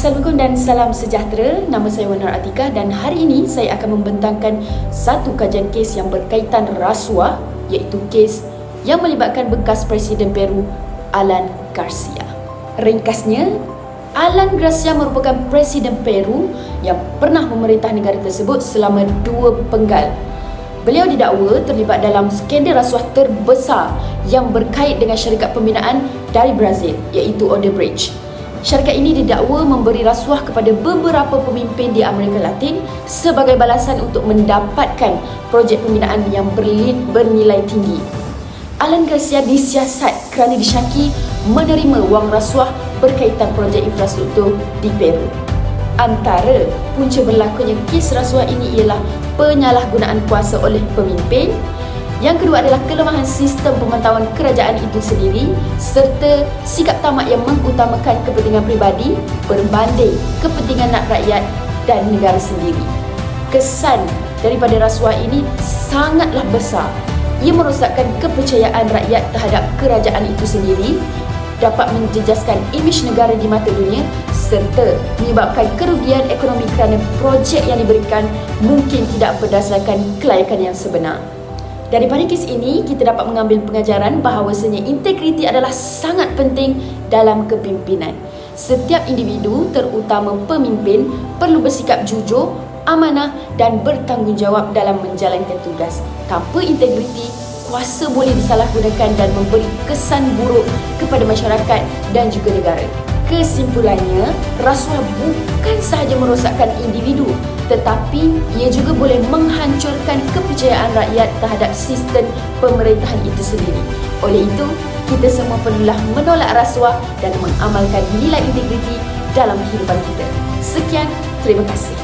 Assalamualaikum dan salam sejahtera. Nama saya Wanar Atikah dan hari ini saya akan membentangkan satu kajian kes yang berkaitan rasuah, iaitu kes yang melibatkan bekas Presiden Peru, Alan Garcia. Ringkasnya, Alan Garcia merupakan Presiden Peru yang pernah memerintah negara tersebut selama 2 penggal. Beliau didakwa terlibat dalam skandal rasuah terbesar yang berkait dengan syarikat pembinaan dari Brazil, iaitu Odebrecht. Syarikat ini didakwa memberi rasuah kepada beberapa pemimpin di Amerika Latin sebagai balasan untuk mendapatkan projek pembinaan yang bernilai tinggi. Alan Garcia disiasat kerana disyaki menerima wang rasuah berkaitan projek infrastruktur di Peru. Antara punca berlakunya kes rasuah ini ialah penyalahgunaan kuasa oleh pemimpin. Yang kedua adalah kelemahan sistem pemantauan kerajaan itu sendiri serta sikap tamak yang mengutamakan kepentingan peribadi berbanding kepentingan rakyat dan negara sendiri. Kesan daripada rasuah ini sangatlah besar. Ia merosakkan kepercayaan rakyat terhadap kerajaan itu sendiri, dapat menjejaskan imej negara di mata dunia serta menyebabkan kerugian ekonomi kerana projek yang diberikan mungkin tidak berdasarkan kelayakan yang sebenar. Daripada kes ini, kita dapat mengambil pengajaran bahawasanya integriti adalah sangat penting dalam kepimpinan. Setiap individu, terutama pemimpin, perlu bersikap jujur, amanah dan bertanggungjawab dalam menjalankan tugas. Tanpa integriti, kuasa boleh disalahgunakan dan memberi kesan buruk kepada masyarakat dan juga negara. Kesimpulannya, rasuah bukan sahaja merosakkan individu, tetapi ia juga boleh menghancurkan kepercayaan rakyat terhadap sistem pemerintahan itu sendiri. Oleh itu, kita semua perlulah menolak rasuah dan mengamalkan nilai integriti dalam kehidupan kita. Sekian, terima kasih.